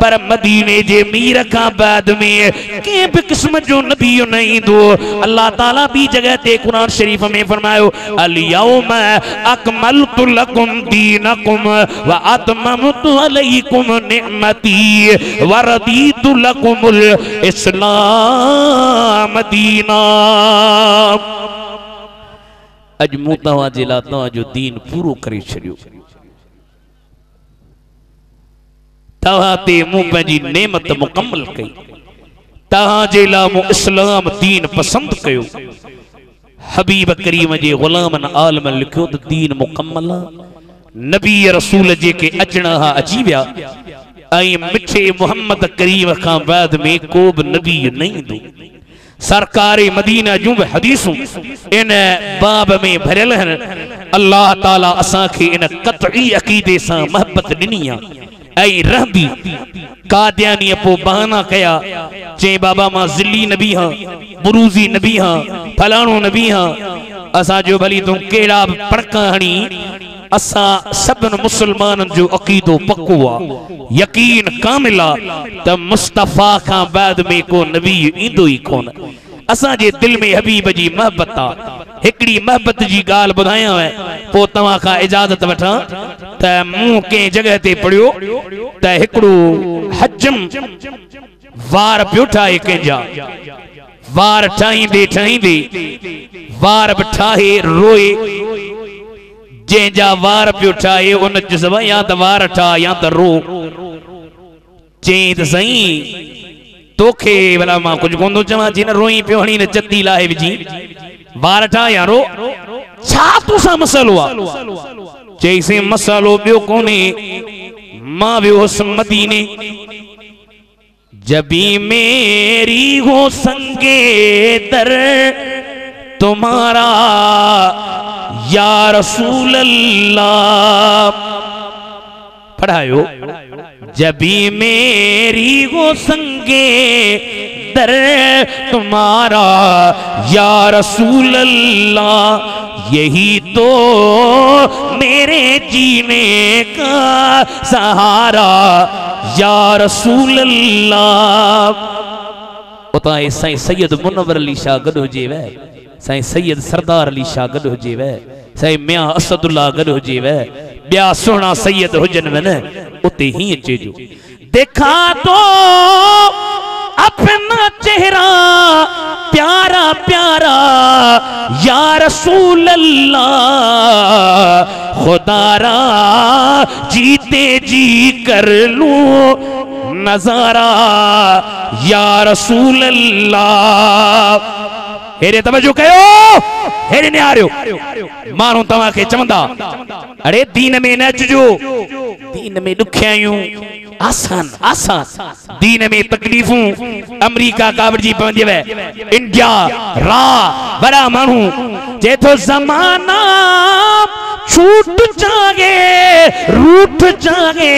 पर मदीने जे मीर खां बाद में कंहिं बि क़िस्म जो नबी न ईंदो। अल्लाह ताला बि जगह ते कुरान शरीफ में फरमायो अल यौम अकमलतु लकुम दीनकुम व अतममतु अलैकुम निअमती व रदीतु लकुमुल इस्लाम दीना। अज मूं तव्हां जे लाइ तव्हां जो दीन पूरो करे छॾियो तहां ते मूं पंहिंजी नेमत मुकम्मल कई तहां जे लाइ मूं इस्लाम दीन पसंद कयो हबीब करीम जे गुलामन आलम लिखियो त दीन मुकम्मल नबी रसूल जेके अचणा हा अची विया ऐं मिठे मोहम्मद करीम खां बाद में को बि नबी न ईंदो सरकार मदीना जूं बि हदीसूं इन बाब में भरियल आहिनि अल्लाह ताला असांखे इन क़तई अक़ीदे सां मोहब्बत ॾिनी आहे ऐं रहंदी कादियानी पोइ बहाना कया चई बाबा मां ज़िली नबी हां बुरूज़ी नबी हां फलाणो नबी हां असांजो भली तूं कहिड़ा बि पड़का हणी असां सभिनि मुसलमाननि जो अक़ीदो पक्को आहे यकीन कामिल आहे त मुस्तफ़ा खां बाद में को नबी ईंदो ई कोन असांजे दिल में हबीब जी मोहब्बत आहे हिकड़ी मोहब्बत जी ॻाल्हि ॿुधायांव पोइ तव्हां खां इजाज़त वठां त मूं कंहिं जॻह ते पढ़ियो त हिकिड़ो हजम वार पियो ठाहे कंहिंजा वार ठाहींदे ठाहींदे वार बि ठाहे रोए जंहिंजा वार पियो ठाहे उन चुसवा या त वार ठा या त रो चई त साईं तोखे भला मां कुछ कोन थो चवां जी न रोई पियो हणी न चती लाहे विझी वार ठा या रो छा तोसां मसलो आहे चईसीं मसालो ॿियो कोन्हे मां वियो हुअसि मदीने जबी मेरी हो संगे दर तुम्हारा या रसूल अल्लाह पढ़ायो जबी मेरी हो संगे दर तुम्हारा या रसूल अल्लाह यही तो मेरे जीने का सहारा या रसूल अल्लाह उतां साईं सैयद मुनव्वर अली शाह गॾु हुजेव साईं सैयद सरदार अली शाह गॾु हुजेव साईं मियां असदुल्ला गॾु हुजेव ॿिया सुहिणा सैयद हुजनि न उते हीअं चइजो देखा तो अपना चेहरा प्यारा प्यारा या रसूल अल्लाह खुदारा जीते जी कर लूं नजारा या रसूल अल्लाह हेरे तवज्जो कयो हेरे ने आरियो मानो तवा के चवंदा अरे दीन में न अचजो दीन में दुखियायूं आसान आसान दीन में तकलीफूं अमेरिका कावड़जी पवंदी वे इंडिया रा बड़ा मानू जे तो जमाना छूट जागे रूठ जागे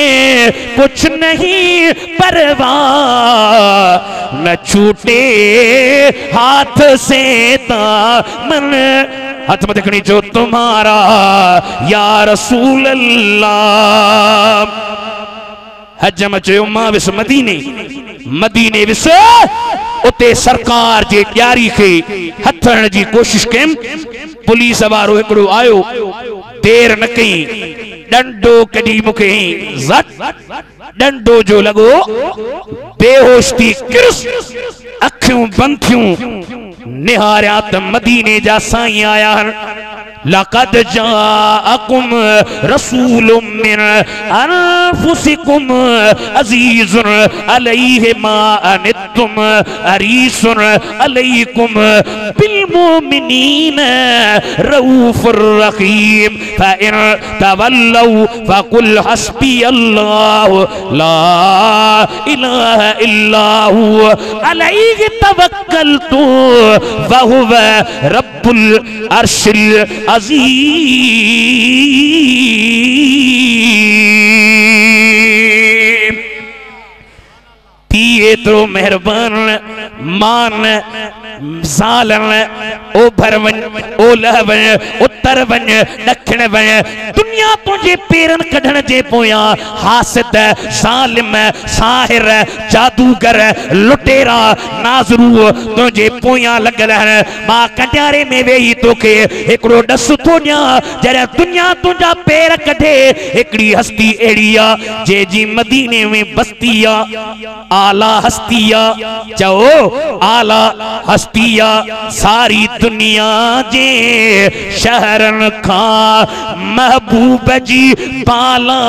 कुछ नहीं परवाह न छूटे हाथ से दामन हाथ में देखनी जो तुम्हारा या रसूल अल्लाह हज में चयो मां विस मदीने विस उते सरकार जे ॾियारी खे हथ हणण जी कोशिश कयमि पुलिस वारो हिकिड़ो आयो देर न कई डंडो कढी मूंखे डंडो जो लॻो बेहोश थी किरस अखियूं बंद थियूं निहारिया त मदीने जा साईं आया लक़द जाअकुम रसूलुम मिन अनफुसिकुम अज़ीज़ुन अलैहि मा अनित्तुम हरीसुन अलैकुम बिल मुमिनीन रऊफुर रहीम फ़इन तवल्लौ फ़कुल हस्बी अल्लाहु ला इलाहा इल्ला हु अलैहि तवक्कलतु व हुव रब्बुल अर्शिल अज़ीम तीए तो मेहरबान मान ज़ालन ओभर वन ओलह वन उत्तर वन दक्षिण वन दुनिया तुझे पेरन कढण जे पोया हासिद ज़ालिम साहिर जादूगर लुटेरा नाज़रू तुझे पोया लगल मां कंडियारे में वेही तोखे एकड़ो डस थो ॾियां जॾहिं दुनिया तुझा पेर कढे हिकड़ी हस्ती अहिड़ी आ जे जी मदीने में बस्ती आ आला हस्ती आ चओ आला हस्ती आ सारी दुनिया जे शहरन खां महबूब महबूब जी बाला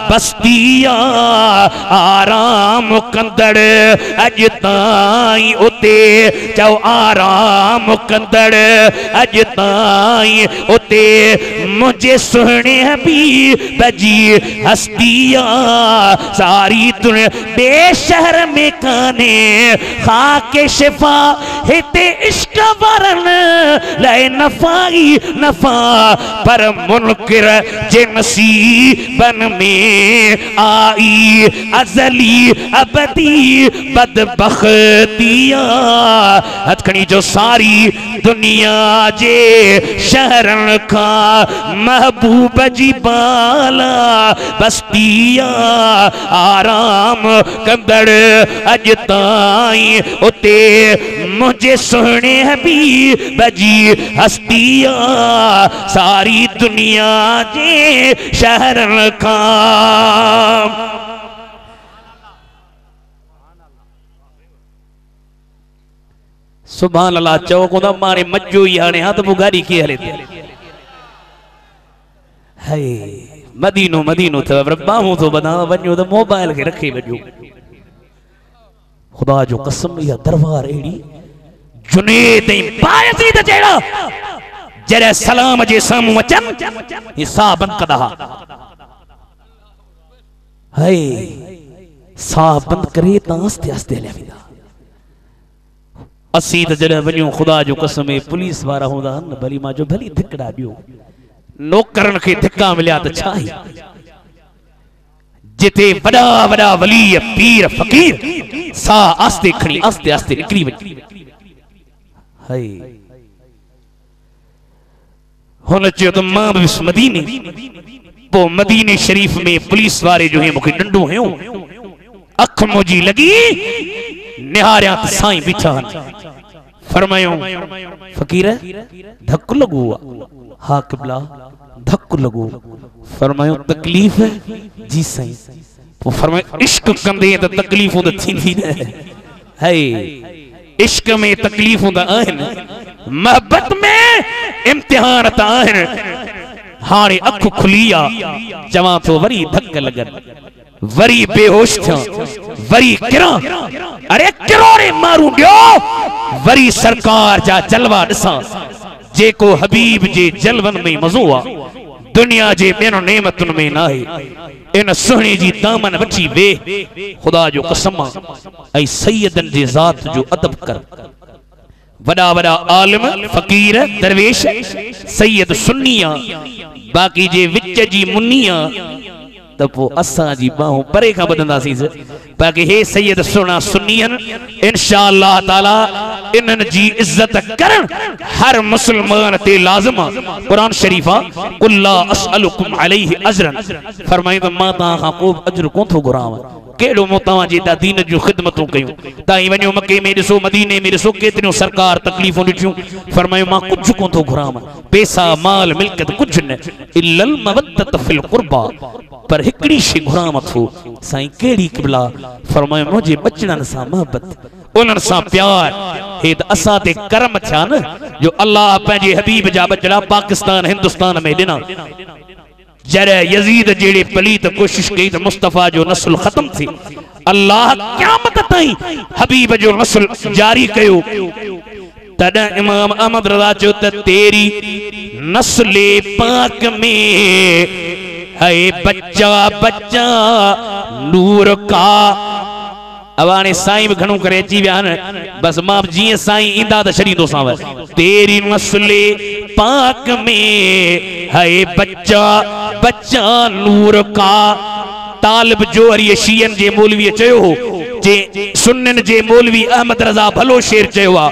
बस्तिया आराम कंदड़ अज ताई उते चओ आराम कंदड़ अज ताई उते मुझे सुहणे हबीब जी हस्तिया सारी दुनिया बेशहर में काने खाके शिफा हिते इश्क वरन लय नफाई नफा पर मुनकिर जे नसीबन में आई अजली अबदी बदबख्तिया हथकड़ी जो सारी दुनिया जे शहरन का महबूब जी बाला बस्तिया आराम कंदड़ अज ताई उते मुझे सुहणे हबीब जी हस्तिया सारी दुनिया जे शहरन का सुभान अल्लाह चओ को मारे मजो ही हाणे हाथ बुगारी के हले है मदीनो मदीनो थ बाहू तो बना वञो तो मोबाइल के रखे वञो खुदा जो कसम या दरबार एड़ी जुनेद बायजीद जेड़ा जरे सलाम जे सामू अचन हिसाब बंद कदा है साहब बंद करे ता आस्ते आस्ते ले विदा असी त जरे वञो खुदा जो कसम पुलिस वारा होंदा न भली मां जो भली धिकड़ा दियो नौकरन के धिक्का मिलिया तो छाई जिते बड़ा बड़ा वली पीर फकीर सा आस्ते खड़ी आस्ते आस्ते निकली वही हाय हुन चयो तो मां भी मदीने वो मदीने शरीफ में पुलिस वाले जो है मुखे डंडो है अख मुझी लगी निहारिया तो साईं बिठा फरमायो फकीर धक्क लगो हा किबला धक्क लगो फरमायो तकलीफ है जी साईं वो फरमायो इश्क कंदे तो तकलीफ तो थींदी न है इश्क में तकलीफ आहिन मोहब्बत में इम्तिहान त आहिन हाणे अख खुलिया चवां तो वरी धक्क लगन वरी बेहोश थिया वरी किरा अरे किरोड़े मारू दियो वरी सरकार जा जलवा दिसा जेको हबीब जे जलवन में मज़ो आ दुनिया जे बेनो नेमतुन में ना है इन सुहणे जी दामन वठी वे खुदा जो कसम ऐ सैयदन जी जात जो अदब कर वड़ा वड़ा आलिम फकीर दरवेश सैयद सुन्निया बाकी जे विच जी मुन्निया तो असा जी बाहों परे का बदंदासी बाकी हे सैयद सुना सुन्नियन इंशाअल्लाह ताला इनन जी इज्जत करन हर मुसलमान ते लाजिम कुरान शरीफा कुल्ला असअलुकुम अलैहि अजरन फरमाई तो मां ता का को अजर को थो गुराव केड़ो मोतावा जी दा दीन जो खिदमतों कयूं ताई वणो मक्के में दिसो मदीने में दिसो केतनो सरकार तकलीफों दिठियूं फरमायो मां कुछ को थो घुराव पैसा माल मिल्कियत कुछ न इल्लल मवद्दत फिल कुर्बा पर हिकड़ी शे घुराव थो साईं केड़ी किबला फरमायो मुझे बचड़न सा मोहब्बत उनन सा प्यार हे त असा ते करम छा न जो अल्लाह पंहिंजे हबीब जा बचड़ा पाकिस्तान हिंदुस्तान में दिना जरे यजीद जेड़े पलीत कोशिश कई तो मुस्तफा जो नस्ल खत्म थी अल्लाह क़यामत ताईं हबीब जो नस्ल जारी कयो तद इमाम अहमद रज़ा चो त तेरी नस्ल पाक में है बच्चा बच्चा नूर का अवाने साईं भी घणो करे अची विया न बस मां जी साईं इंदा त शरीदो साव तेरी नस्ल पाक में है बच्चा बच्चा नूर का तालिब जो हरी शियन जे मौलवी चयो हो जे सुन्नन जे मौलवी अहमद रज़ा भलो शेर चयो आ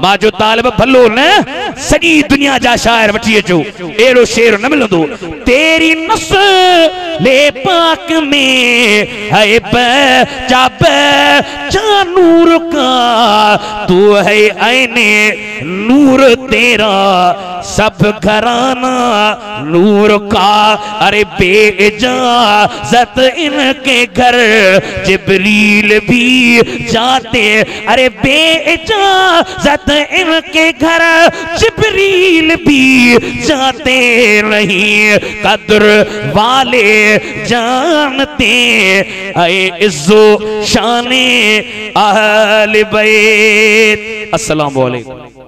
मां जो तालिब भलो न सजी दुनिया जा शायर वठी अचो एड़ो शेर न मिलंदो तेरी नस्ल पाक में है बच्चा बच्चा नूर का तू है आईने नूर तेरा सब घराना नूर का अरे बेइजाजत इनके घर जिब्रील भी जाते अरे बेइजाजत तो इनके घर जिब्रील भी जाते नहीं, कद्र वाले जानते आए इज्जो शाने अहल बैत। अस्सलाम वालेकुम।